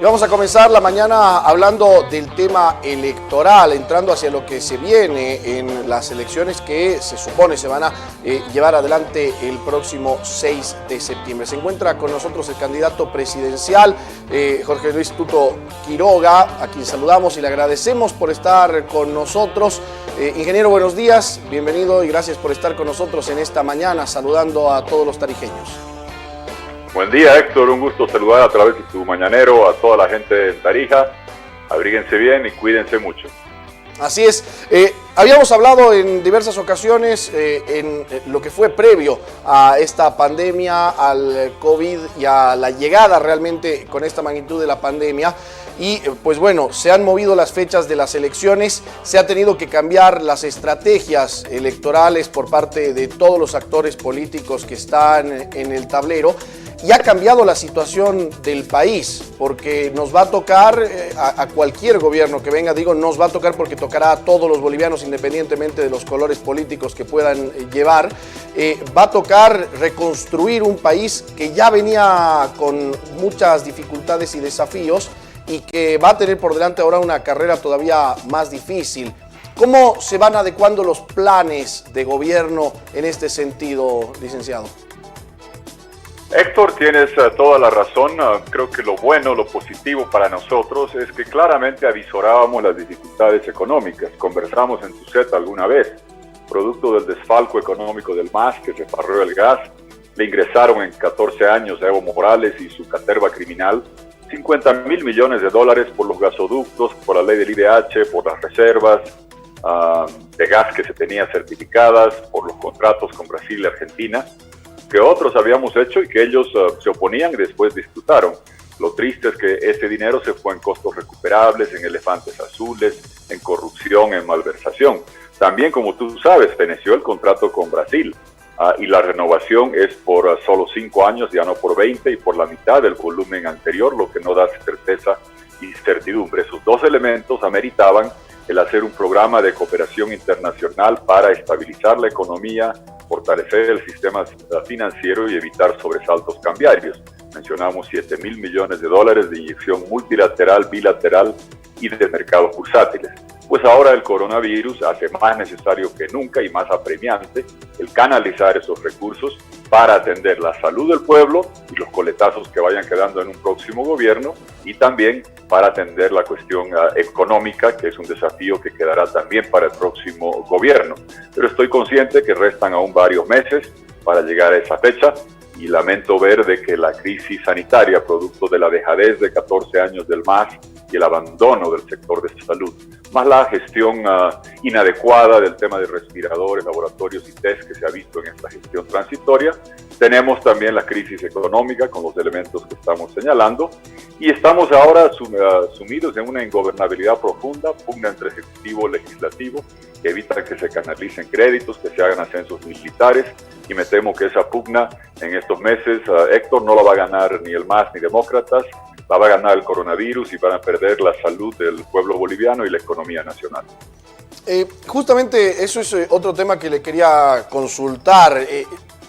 Y vamos a comenzar la mañana hablando del tema electoral, entrando hacia lo que se viene en las elecciones que se supone se van a llevar adelante el próximo 6 de septiembre. Se encuentra con nosotros el candidato presidencial, Jorge Luis Tuto Quiroga, a quien saludamos y le agradecemos por estar con nosotros. Ingeniero, buenos días, bienvenido y gracias por estar con nosotros en esta mañana, saludando a todos los tarijeños. Buen día, Héctor, un gusto saludar a través de tu mañanero a toda la gente de Tarija. Abríguense bien y cuídense mucho. Así es, habíamos hablado en diversas ocasiones en lo que fue previo a esta pandemia, al COVID y a la llegada realmente con esta magnitud de la pandemia. Y pues bueno, se han movido las fechas de las elecciones, se ha tenido que cambiar las estrategias electorales por parte de todos los actores políticos que están en el tablero. Y ha cambiado la situación del país, porque nos va a tocar a cualquier gobierno que venga, digo, nos va a tocar porque tocará a todos los bolivianos, independientemente de los colores políticos que puedan llevar. Va a tocar reconstruir un país que ya venía con muchas dificultades y desafíos y que va a tener por delante ahora una carrera todavía más difícil. ¿Cómo se van adecuando los planes de gobierno en este sentido, licenciado? Héctor, tienes toda la razón. Creo que lo bueno, lo positivo para nosotros es que claramente avisorábamos las dificultades económicas. Conversamos en tu set alguna vez, producto del desfalco económico del MAS, que reparó el gas. Le ingresaron en 14 años a Evo Morales y su caterva criminal $50.000 millones por los gasoductos, por la ley del IDH, por las reservas de gas que se tenían certificadas, por los contratos con Brasil y Argentina, que otros habíamos hecho y que ellos se oponían y después disfrutaron. Lo triste es que ese dinero se fue en costos recuperables, en elefantes azules, en corrupción, en malversación. También, como tú sabes, feneció el contrato con Brasil y la renovación es por solo 5 años, ya no por 20 y por la mitad del volumen anterior, lo que no da certeza y certidumbre. Esos dos elementos ameritaban el hacer un programa de cooperación internacional para estabilizar la economía, fortalecer el sistema financiero y evitar sobresaltos cambiarios. Mencionamos $7.000 millones de inyección multilateral, bilateral y de mercados bursátiles. Pues ahora el coronavirus hace más necesario que nunca y más apremiante el canalizar esos recursos para atender la salud del pueblo y los coletazos que vayan quedando en un próximo gobierno y también para atender la cuestión económica, que es un desafío que quedará también para el próximo gobierno. Pero estoy consciente que restan aún varios meses para llegar a esa fecha y lamento ver de que la crisis sanitaria, producto de la dejadez de 14 años del MAS y el abandono del sector de salud, más la gestión inadecuada del tema de respiradores, laboratorios y test que se ha visto en esta gestión transitoria. Tenemos también la crisis económica con los elementos que estamos señalando y estamos ahora sumidos en una ingobernabilidad profunda, pugna entre ejecutivo y legislativo, que evita que se canalicen créditos, que se hagan ascensos militares y me temo que esa pugna en estos meses, Héctor, no la va a ganar ni el MAS ni demócratas, la va a ganar el coronavirus y van a perder la salud del pueblo boliviano y la economía nacional. Justamente eso es otro tema que le quería consultar.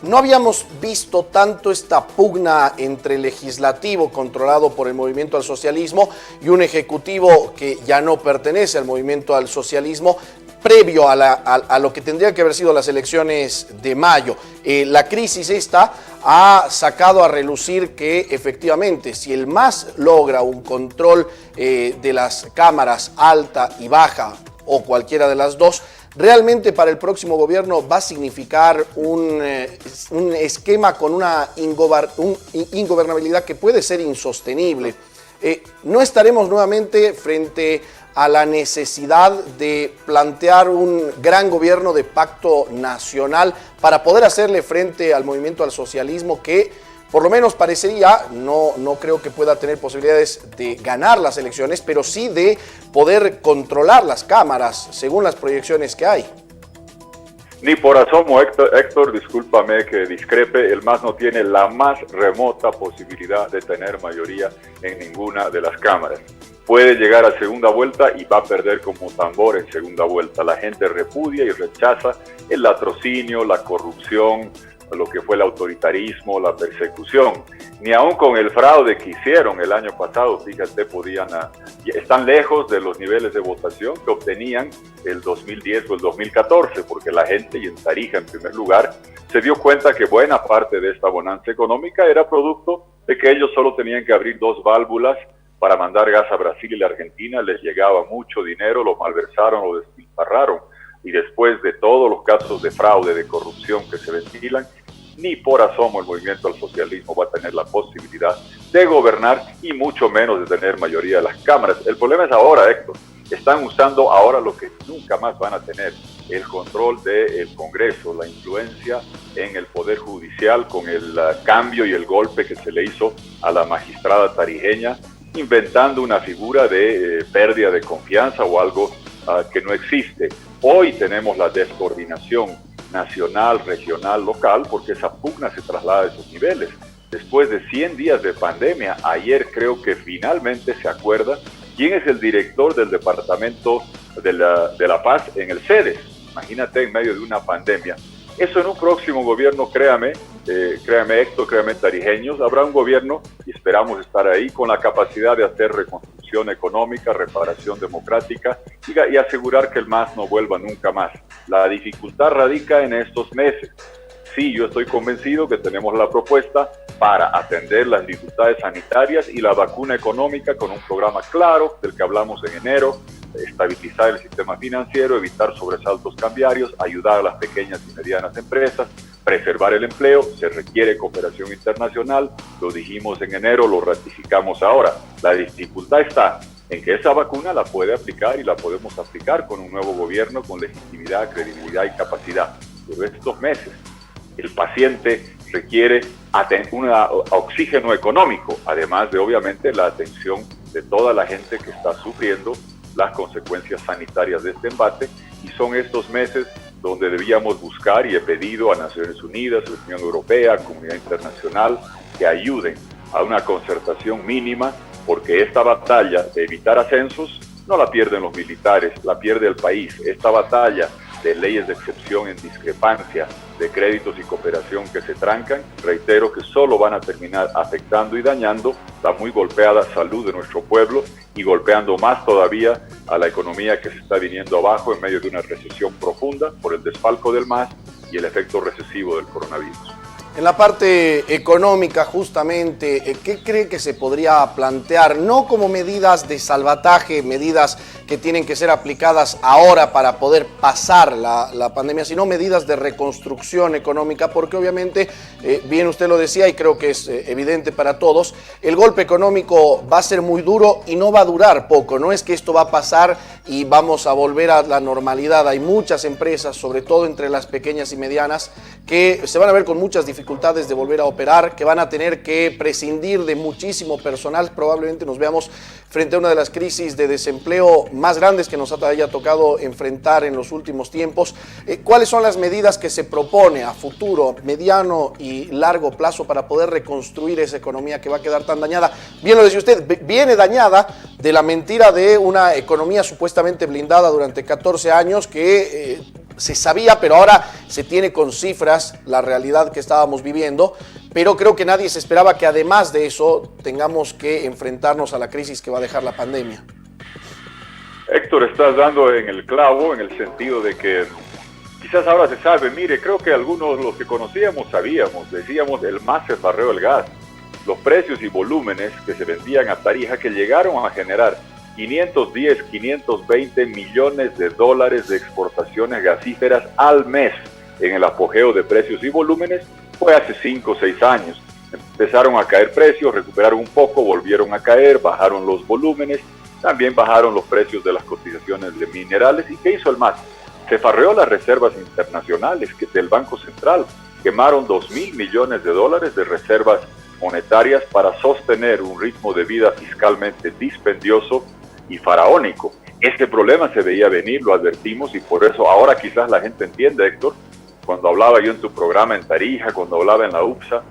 No habíamos visto tanto esta pugna entre el legislativo controlado por el Movimiento al Socialismo y un ejecutivo que ya no pertenece al Movimiento al Socialismo previo a lo que tendría que haber sido las elecciones de mayo. La crisis esta ha sacado a relucir que efectivamente si el MAS logra un control de las cámaras alta y baja o cualquiera de las dos, realmente para el próximo gobierno va a significar un esquema con una ingobernabilidad que puede ser insostenible. No estaremos nuevamente frente a la necesidad de plantear un gran gobierno de pacto nacional para poder hacerle frente al movimiento al socialismo que por lo menos parecería, no creo que pueda tener posibilidades de ganar las elecciones, pero sí de poder controlar las cámaras según las proyecciones que hay. Ni por asomo, Héctor, discúlpame que discrepe, el MAS no tiene la más remota posibilidad de tener mayoría en ninguna de las cámaras. Puede llegar a segunda vuelta y va a perder como tambor en segunda vuelta. La gente repudia y rechaza el latrocinio, la corrupción, lo que fue el autoritarismo, la persecución. Ni aún con el fraude que hicieron el año pasado, fíjate, están lejos de los niveles de votación que obtenían el 2010 o el 2014, porque la gente, y en Tarija en primer lugar, se dio cuenta que buena parte de esta bonanza económica era producto de que ellos solo tenían que abrir 2 válvulas para mandar gas a Brasil y la Argentina, les llegaba mucho dinero, lo malversaron, lo despilfarraron, y después de todos los casos de fraude, de corrupción que se ventilan, ni por asomo el movimiento al socialismo va a tener la posibilidad de gobernar y mucho menos de tener mayoría de las cámaras. El problema es ahora, Héctor, están usando ahora lo que nunca más van a tener, el control del Congreso, la influencia en el Poder Judicial con el cambio y el golpe que se le hizo a la magistrada tarijeña, inventando una figura de pérdida de confianza o algo que no existe. Hoy tenemos la descoordinación nacional, regional, local, porque esa pugna se traslada a esos niveles. Después de 100 días de pandemia, ayer creo que finalmente se acuerda quién es el director del Departamento de la Paz en el CEDES. Imagínate, en medio de una pandemia. Eso en un próximo gobierno, créame Héctor, créame tarijeños, habrá un gobierno, y esperamos estar ahí, con la capacidad de hacer reconstrucción económica, reparación democrática y asegurar que el MAS no vuelva nunca más. La dificultad radica en estos meses. Sí, yo estoy convencido que tenemos la propuesta para atender las dificultades sanitarias y la vacuna económica con un programa claro del que hablamos en enero, estabilizar el sistema financiero, evitar sobresaltos cambiarios, ayudar a las pequeñas y medianas empresas, preservar el empleo. Se requiere cooperación internacional, lo dijimos en enero, lo ratificamos ahora. La dificultad está en que esa vacuna la puede aplicar y la podemos aplicar con un nuevo gobierno con legitimidad, credibilidad y capacidad. Pero estos meses el paciente requiere un oxígeno económico, además de obviamente la atención de toda la gente que está sufriendo las consecuencias sanitarias de este embate, y son estos meses donde debíamos buscar, y he pedido a Naciones Unidas, la Unión Europea, comunidad internacional, que ayuden a una concertación mínima, porque esta batalla de evitar ascensos no la pierden los militares, la pierde el país. Esta batalla de leyes de excepción en discrepancia, de créditos y cooperación que se trancan, reitero que solo van a terminar afectando y dañando la muy golpeada salud de nuestro pueblo y golpeando más todavía a la economía que se está viniendo abajo en medio de una recesión profunda por el desfalco del MAS y el efecto recesivo del coronavirus. En la parte económica, justamente, ¿qué cree que se podría plantear? No como medidas de salvataje, medidas que tienen que ser aplicadas ahora para poder pasar la pandemia, sino medidas de reconstrucción económica, porque obviamente, bien usted lo decía y creo que es evidente para todos, el golpe económico va a ser muy duro y no va a durar poco. No es que esto va a pasar y vamos a volver a la normalidad. Hay muchas empresas, sobre todo entre las pequeñas y medianas, que se van a ver con muchas dificultades de volver a operar, que van a tener que prescindir de muchísimo personal. Probablemente nos veamos frente a una de las crisis de desempleo más grandes que nos haya tocado enfrentar en los últimos tiempos. ¿Cuáles son las medidas que se propone a futuro, mediano y largo plazo para poder reconstruir esa economía que va a quedar tan dañada? Bien lo decía usted, viene dañada de la mentira de una economía supuestamente blindada durante 14 años que se sabía, pero ahora se tiene con cifras la realidad que estábamos viviendo, pero creo que nadie se esperaba que además de eso tengamos que enfrentarnos a la crisis que va a dejar la pandemia. Héctor, estás dando en el clavo en el sentido de que quizás ahora se sabe. Mire, creo que algunos, los que conocíamos, sabíamos, decíamos, el MAS se farreó el gas. Los precios y volúmenes que se vendían a Tarija, que llegaron a generar 510, 520 millones de dólares de exportaciones gasíferas al mes en el apogeo de precios y volúmenes, fue hace 5 o 6 años. Empezaron a caer precios, recuperaron un poco, volvieron a caer, bajaron los volúmenes, también bajaron los precios de las cotizaciones de minerales. ¿Y qué hizo el MAS? Se farreó las reservas internacionales del Banco Central. Quemaron 2.000 millones de dólares de reservas monetarias para sostener un ritmo de vida fiscalmente dispendioso y faraónico. Este problema se veía venir, lo advertimos, y por eso ahora quizás la gente entiende, Héctor, cuando hablaba yo en tu programa en Tarija, cuando hablaba en la UPSA,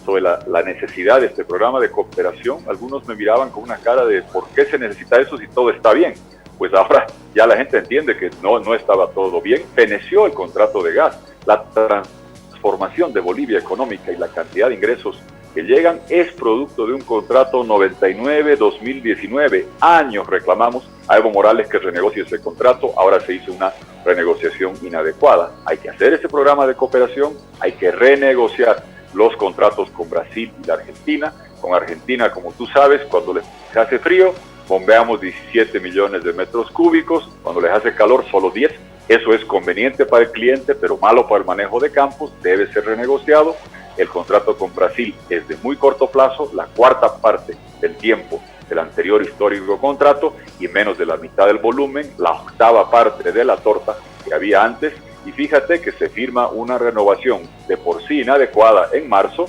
sobre la necesidad de este programa de cooperación, algunos me miraban con una cara de ¿por qué se necesita eso si todo está bien? Pues ahora ya la gente entiende que no estaba todo bien. Feneció el contrato de gas, la transformación de Bolivia económica y la cantidad de ingresos que llegan es producto de un contrato 99-2019. Años reclamamos a Evo Morales que renegocie ese contrato, ahora se hizo una renegociación inadecuada. Hay que hacer ese programa de cooperación, hay que renegociar los contratos con Brasil y la Argentina. Con Argentina, como tú sabes, cuando les hace frío, bombeamos 17 millones de metros cúbicos, cuando les hace calor, solo 10. Eso es conveniente para el cliente, pero malo para el manejo de campos, debe ser renegociado. El contrato con Brasil es de muy corto plazo, la cuarta parte del tiempo del anterior histórico contrato y menos de la mitad del volumen, la octava parte de la torta que había antes. Y fíjate que se firma una renovación de por sí inadecuada en marzo,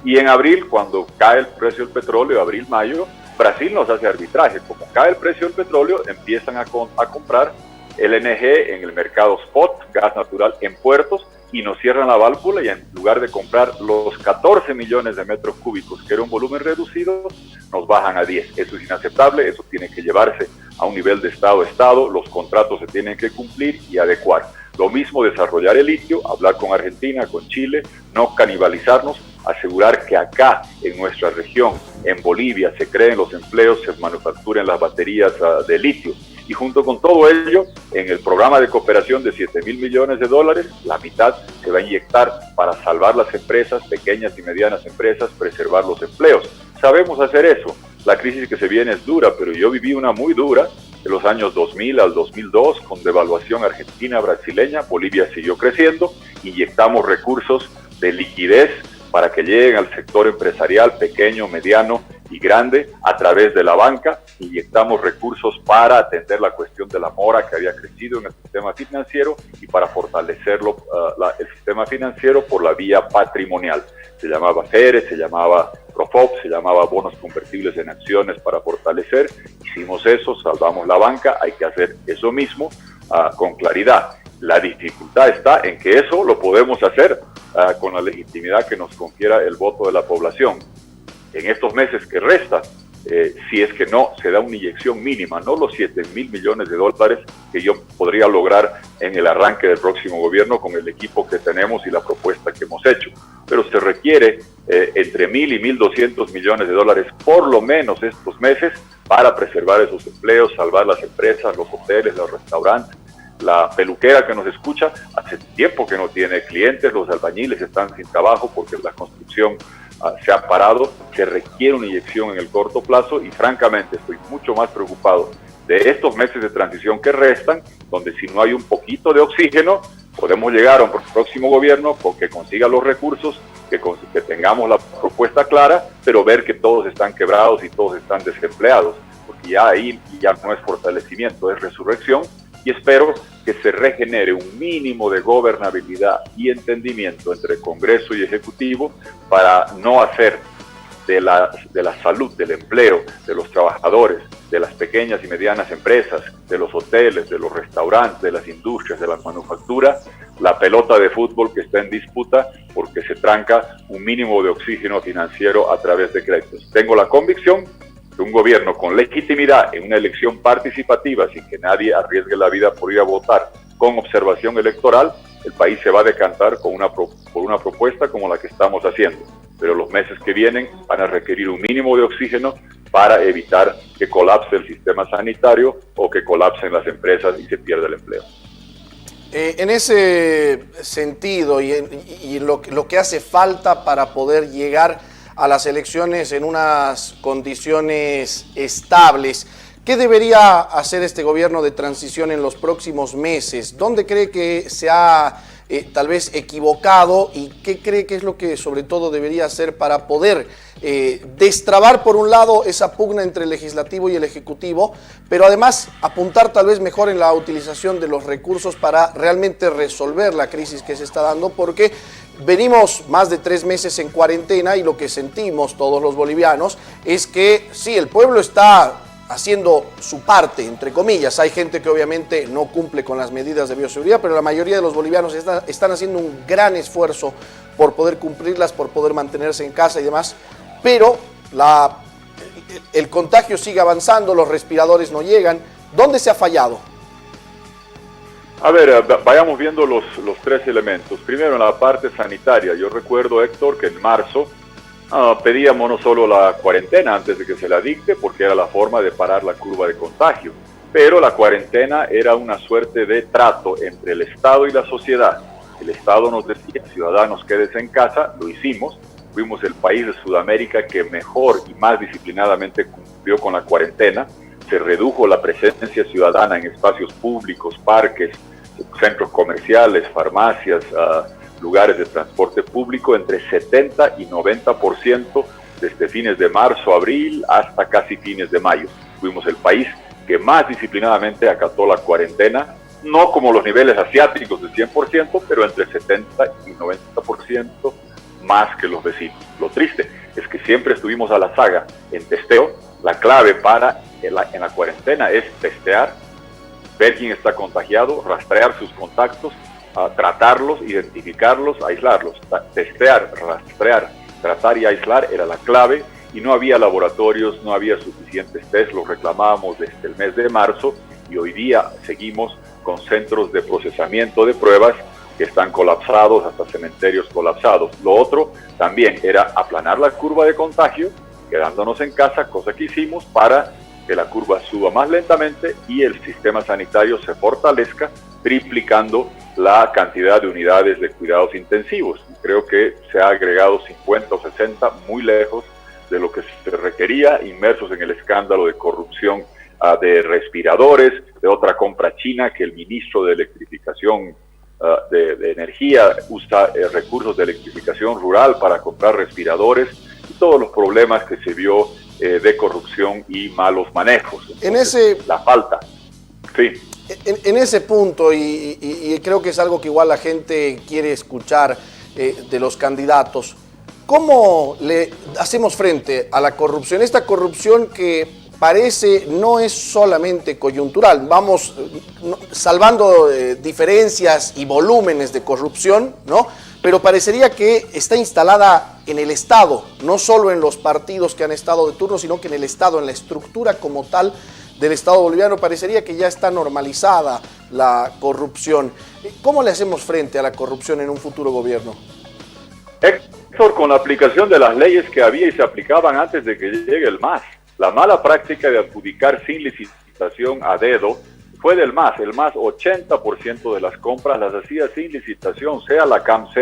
y en abril, cuando cae el precio del petróleo, abril-mayo, Brasil nos hace arbitraje. Como cae el precio del petróleo, empiezan a comprar LNG en el mercado spot, gas natural en puertos, y nos cierran la válvula, y en lugar de comprar los 14 millones de metros cúbicos, que era un volumen reducido, nos bajan a 10. Eso es inaceptable, eso tiene que llevarse a un nivel de Estado a Estado, los contratos se tienen que cumplir y adecuar. Lo mismo desarrollar el litio, hablar con Argentina, con Chile, no canibalizarnos, asegurar que acá en nuestra región, en Bolivia, se creen los empleos, se manufacturen las baterías de litio. Y junto con todo ello, en el programa de cooperación de 7.000 millones de dólares, la mitad se va a inyectar para salvar las empresas, pequeñas y medianas empresas, preservar los empleos. Sabemos hacer eso. La crisis que se viene es dura, pero yo viví una muy dura de los años 2000 al 2002, con devaluación argentina, brasileña. Bolivia siguió creciendo, inyectamos recursos de liquidez para que lleguen al sector empresarial pequeño, mediano y grande a través de la banca. Inyectamos recursos para atender la cuestión de la mora que había crecido en el sistema financiero y para fortalecerlo, el sistema financiero por la vía patrimonial. Se llamaba FERE, se llamaba PROFOP, se llamaba bonos convertibles en acciones para fortalecer. Hicimos eso, salvamos la banca, hay que hacer eso mismo con claridad. La dificultad está en que eso lo podemos hacer con la legitimidad que nos confiera el voto de la población. En estos meses que restan, si es que no se da una inyección mínima, no los 7.000 millones de dólares que yo podría lograr en el arranque del próximo gobierno con el equipo que tenemos y la propuesta que hemos hecho, pero se requiere entre 1.000 y 1.200 millones de dólares por lo menos estos meses para preservar esos empleos, salvar las empresas, los hoteles, los restaurantes. La peluquera que nos escucha hace tiempo que no tiene clientes, los albañiles están sin trabajo porque la construcción se ha parado. Se requiere una inyección en el corto plazo y francamente estoy mucho más preocupado de estos meses de transición que restan, donde si no hay un poquito de oxígeno, podemos llegar a un próximo gobierno con que consiga los recursos, que tengamos la propuesta clara, pero ver que todos están quebrados y todos están desempleados, porque ya ahí ya no es fortalecimiento, es resurrección. Y espero que se regenere un mínimo de gobernabilidad y entendimiento entre Congreso y Ejecutivo para no hacer de la salud, del empleo, de los trabajadores, de las pequeñas y medianas empresas, de los hoteles, de los restaurantes, de las industrias, de la manufactura, la pelota de fútbol que está en disputa porque se tranca un mínimo de oxígeno financiero a través de créditos. Tengo la convicción que un gobierno con legitimidad en una elección participativa, sin que nadie arriesgue la vida por ir a votar, con observación electoral, el país se va a decantar por una propuesta como la que estamos haciendo. Pero los meses que vienen van a requerir un mínimo de oxígeno para evitar que colapse el sistema sanitario o que colapsen las empresas y se pierda el empleo. En ese sentido y lo que hace falta para poder llegar a las elecciones en unas condiciones estables, ¿qué debería hacer este gobierno de transición en los próximos meses? ¿Dónde cree que se ha tal vez equivocado y qué cree que es lo que sobre todo debería hacer para poder destrabar por un lado esa pugna entre el legislativo y el ejecutivo, pero además apuntar tal vez mejor en la utilización de los recursos para realmente resolver la crisis que se está dando? Porque venimos más de 3 meses en cuarentena y lo que sentimos todos los bolivianos es que sí, el pueblo está haciendo su parte, entre comillas. Hay gente que obviamente no cumple con las medidas de bioseguridad, pero la mayoría de los bolivianos están haciendo un gran esfuerzo por poder cumplirlas, por poder mantenerse en casa y demás, pero el contagio sigue avanzando, los respiradores no llegan. ¿Dónde se ha fallado? A ver, vayamos viendo los 3 elementos. Primero, en la parte sanitaria. Yo recuerdo, Héctor, que en marzo Pedíamos no solo la cuarentena antes de que se la dicte, porque era la forma de parar la curva de contagio, pero la cuarentena era una suerte de trato entre el Estado y la sociedad. El Estado nos decía, ciudadanos, quédense en casa, lo hicimos. Fuimos el país de Sudamérica que mejor y más disciplinadamente cumplió con la cuarentena. Se redujo la presencia ciudadana en espacios públicos, parques, centros comerciales, farmacias, lugares de transporte público entre 70 y 90% desde fines de marzo, abril hasta casi fines de mayo. Fuimos el país que más disciplinadamente acató la cuarentena, no como los niveles asiáticos del 100%, pero entre 70 y 90% más que los vecinos. Lo triste es que siempre estuvimos a la saga en testeo. La clave en la cuarentena es testear, ver quién está contagiado, rastrear sus contactos, tratarlos, identificarlos, aislarlos. Testear, rastrear, tratar y aislar era la clave, y no había laboratorios, no había suficientes test. Los reclamábamos desde el mes de marzo y hoy día seguimos con centros de procesamiento de pruebas que están colapsados, hasta cementerios colapsados. Lo otro también era aplanar la curva de contagio, quedándonos en casa, cosa que hicimos para que la curva suba más lentamente y el sistema sanitario se fortalezca, triplicando la cantidad de unidades de cuidados intensivos. Creo que se ha agregado 50 o 60, muy lejos de lo que se requería, inmersos en el escándalo de corrupción de respiradores, de otra compra china que el ministro de Electrificación de Energía usa recursos de electrificación rural para comprar respiradores, y todos los problemas que se vio de corrupción y malos manejos. Entonces, la falta. Sí. En ese punto, y creo que es algo que igual la gente quiere escuchar de los candidatos, ¿cómo le hacemos frente a la corrupción? Esta corrupción que parece no es solamente coyuntural, vamos salvando diferencias y volúmenes de corrupción, ¿no? Pero parecería que está instalada en el Estado, no solo en los partidos que han estado de turno, sino que en el Estado, en la estructura como tal del Estado boliviano. Parecería que ya está normalizada la corrupción. ¿Cómo le hacemos frente a la corrupción en un futuro gobierno? Héctor, con la aplicación de las leyes que había y se aplicaban antes de que llegue el MAS. La mala práctica de adjudicar sin licitación a dedo fue del MAS. El MAS 80% de las compras las hacía sin licitación, sea la CAMC,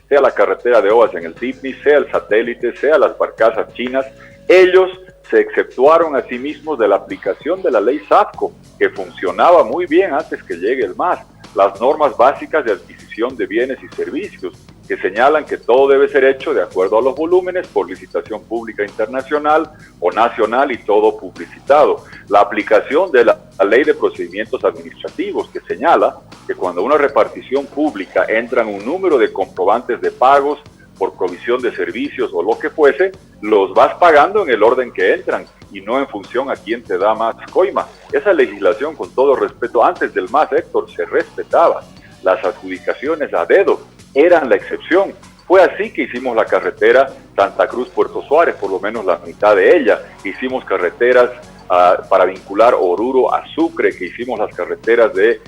sea la carretera de Ovas en el TIPNI, sea el satélite, sea las barcazas chinas. Ellos se exceptuaron a sí mismos de la aplicación de la ley SAFCO, que funcionaba muy bien antes que llegue el MAS. Las normas básicas de adquisición de bienes y servicios, que señalan que todo debe ser hecho de acuerdo a los volúmenes por licitación pública internacional o nacional y todo publicitado. La aplicación de la ley de procedimientos administrativos, que señala que cuando una repartición pública entran un número de comprobantes de pagos por provisión de servicios o lo que fuese, los vas pagando en el orden que entran y no en función a quién te da más coima. Esa legislación, con todo respeto, antes del MAS, Héctor, se respetaba. Las adjudicaciones a dedo eran la excepción. Fue así que hicimos la carretera Santa Cruz-Puerto Suárez, por lo menos la mitad de ella. Hicimos carreteras para vincular Oruro a Sucre, que hicimos las carreteras del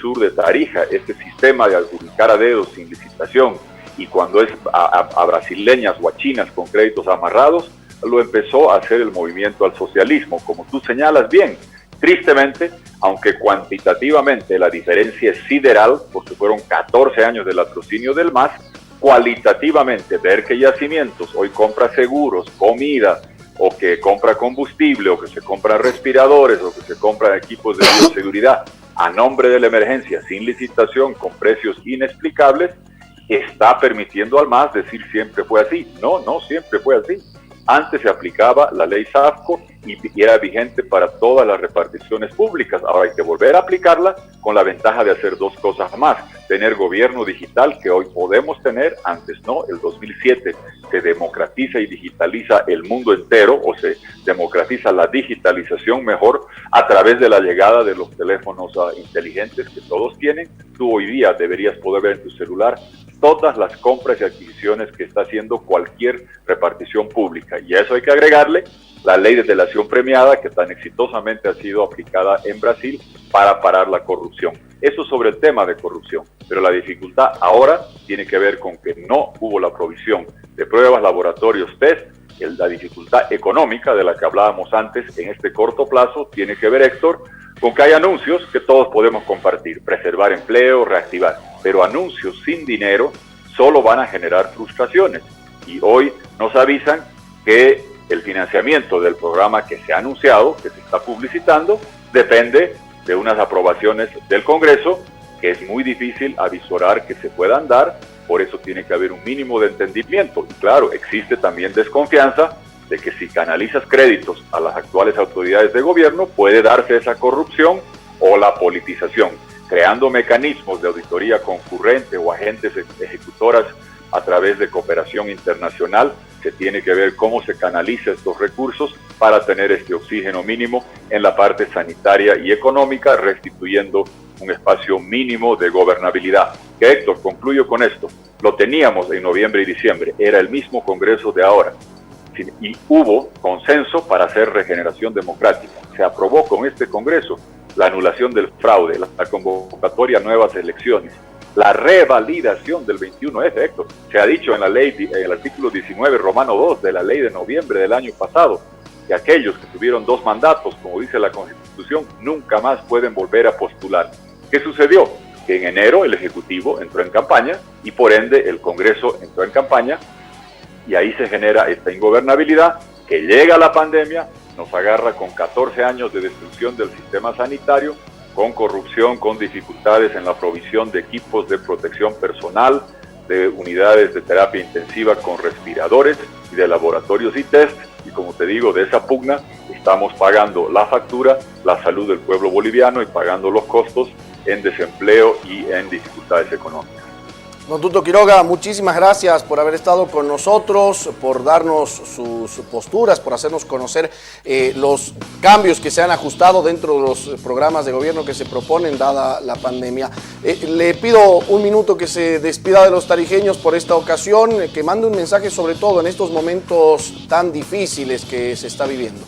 sur de Tarija. Este sistema de adjudicar a dedo sin licitación, y cuando es a brasileñas o a chinas con créditos amarrados, lo empezó a hacer el movimiento al socialismo, como tú señalas bien. Tristemente, aunque cuantitativamente la diferencia es sideral, porque fueron 14 años de latrocinio del MAS, cualitativamente ver que Yacimientos hoy compra seguros, comida, o que compra combustible, o que se compra respiradores, o que se compra equipos de bioseguridad a nombre de la emergencia, sin licitación, con precios inexplicables, está permitiendo al MAS decir siempre fue así. No, no siempre fue así. Antes se aplicaba la ley SAFCO y era vigente para todas las reparticiones públicas. Ahora hay que volver a aplicarla con la ventaja de hacer dos cosas más. Tener gobierno digital, que hoy podemos tener, antes no. El 2007 se democratiza y digitaliza el mundo entero, o se democratiza la digitalización mejor a través de la llegada de los teléfonos inteligentes que todos tienen. Tú hoy día deberías poder ver en tu celular todas las compras y adquisiciones que está haciendo cualquier repartición pública. Y a eso hay que agregarle la ley de delación premiada, que tan exitosamente ha sido aplicada en Brasil para parar la corrupción. Eso sobre el tema de corrupción. Pero la dificultad ahora tiene que ver con que no hubo la provisión de pruebas, laboratorios, test. La dificultad económica de la que hablábamos antes en este corto plazo tiene que ver, Héctor, con que hay anuncios que todos podemos compartir, preservar empleo, reactivar, pero anuncios sin dinero solo van a generar frustraciones. Y hoy nos avisan que el financiamiento del programa que se ha anunciado, que se está publicitando, depende de unas aprobaciones del Congreso, que es muy difícil avisorar que se puedan dar. Por eso tiene que haber un mínimo de entendimiento. Y claro, existe también desconfianza de que si canalizas créditos a las actuales autoridades de gobierno, puede darse esa corrupción o la politización, creando mecanismos de auditoría concurrente o agentes ejecutoras a través de cooperación internacional. Se tiene que ver cómo se canaliza estos recursos para tener este oxígeno mínimo en la parte sanitaria y económica, restituyendo un espacio mínimo de gobernabilidad. Que, Héctor, concluyo con esto, lo teníamos en noviembre y diciembre, era el mismo Congreso de ahora, y hubo consenso para hacer regeneración democrática. Se aprobó con este Congreso la anulación del fraude, la convocatoria a nuevas elecciones, la revalidación del 21F, Héctor. Se ha dicho en la ley, en el artículo 19, Romano 2, de la ley de noviembre del año pasado, que aquellos que tuvieron 2 mandatos, como dice la Constitución, nunca más pueden volver a postular. ¿Qué sucedió? Que en enero el Ejecutivo entró en campaña y por ende el Congreso entró en campaña y ahí se genera esta ingobernabilidad que llega la pandemia, nos agarra con 14 años de destrucción del sistema sanitario, con corrupción, con dificultades en la provisión de equipos de protección personal, de unidades de terapia intensiva con respiradores y de laboratorios y test. Y como te digo, de esa pugna estamos pagando la factura, la salud del pueblo boliviano y pagando los costos en desempleo y en dificultades económicas. Don Tuto Quiroga, muchísimas gracias por haber estado con nosotros, por darnos sus posturas, por hacernos conocer los cambios que se han ajustado dentro de los programas de gobierno que se proponen dada la pandemia. Le pido un minuto que se despida de los tarijeños por esta ocasión, que mande un mensaje sobre todo en estos momentos tan difíciles que se está viviendo.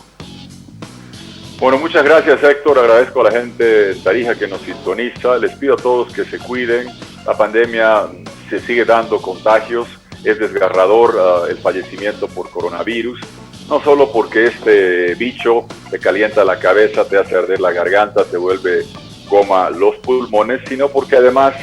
Bueno, muchas gracias, Héctor. Agradezco a la gente de Tarija que nos sintoniza. Les pido a todos que se cuiden. La pandemia se sigue dando contagios. Es desgarrador el fallecimiento por coronavirus. No solo porque este bicho te calienta la cabeza, te hace arder la garganta, te vuelve goma los pulmones, sino porque además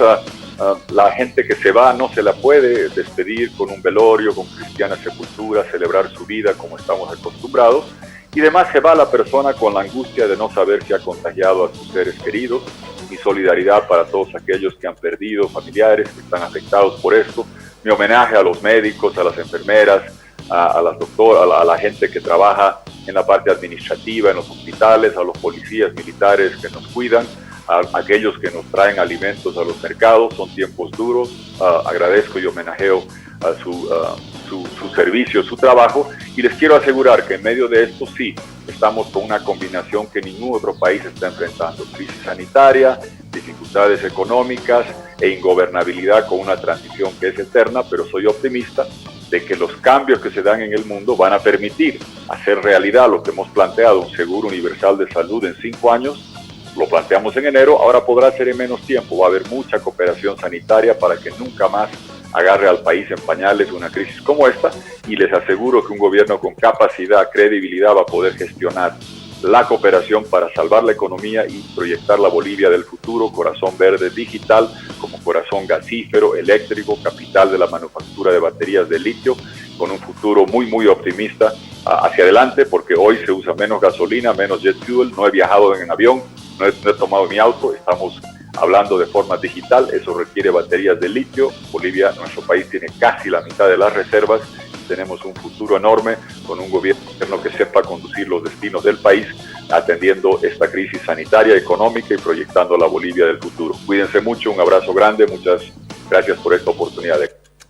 la gente que se va no se la puede despedir con un velorio, con cristiana sepultura, celebrar su vida como estamos acostumbrados. Y además se va la persona con la angustia de no saber si ha contagiado a sus seres queridos. Mi solidaridad para todos aquellos que han perdido familiares, que están afectados por esto. Mi homenaje a los médicos, a las enfermeras, a las doctoras, a la gente que trabaja en la parte administrativa, en los hospitales, a los policías militares que nos cuidan, a aquellos que nos traen alimentos a los mercados. Son tiempos duros. Agradezco y homenajeo a su servicio, su trabajo, y les quiero asegurar que en medio de esto sí estamos con una combinación que ningún otro país está enfrentando: crisis sanitaria, dificultades económicas e ingobernabilidad, con una transición que es eterna, pero soy optimista de que los cambios que se dan en el mundo van a permitir hacer realidad lo que hemos planteado, un seguro universal de salud en 5 años. Lo planteamos en enero, ahora podrá ser en menos tiempo. Va a haber mucha cooperación sanitaria para que nunca más agarre al país en pañales una crisis como esta, y les aseguro que un gobierno con capacidad, credibilidad va a poder gestionar la cooperación para salvar la economía y proyectar la Bolivia del futuro, corazón verde digital, como corazón gasífero, eléctrico, capital de la manufactura de baterías de litio, con un futuro muy, muy optimista hacia adelante, porque hoy se usa menos gasolina, menos jet fuel. No he viajado en avión, no he tomado mi auto, estamos hablando de forma digital. Eso requiere baterías de litio. Bolivia, nuestro país, tiene casi la mitad de las reservas. Tenemos un futuro enorme con un gobierno que sepa conducir los destinos del país, atendiendo esta crisis sanitaria, económica y proyectando la Bolivia del futuro. Cuídense mucho, un abrazo grande, muchas gracias por esta oportunidad.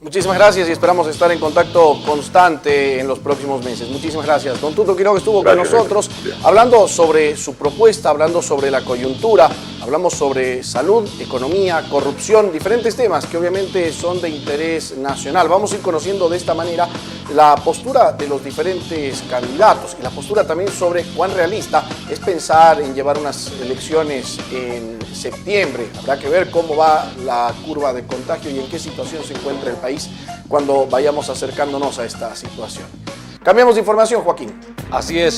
Muchísimas gracias y esperamos estar en contacto constante en los próximos meses. Muchísimas gracias. Don Tuto Quiroga estuvo con nosotros hablando sobre su propuesta, hablando sobre la coyuntura, Hablamos sobre salud, economía, corrupción, diferentes temas que obviamente son de interés nacional. Vamos a ir conociendo de esta manera la postura de los diferentes candidatos y la postura también sobre cuán realista es pensar en llevar unas elecciones en septiembre. Habrá que ver cómo va la curva de contagio y en qué situación se encuentra el país cuando vayamos acercándonos a esta situación. Cambiamos de información, Joaquín. Así es.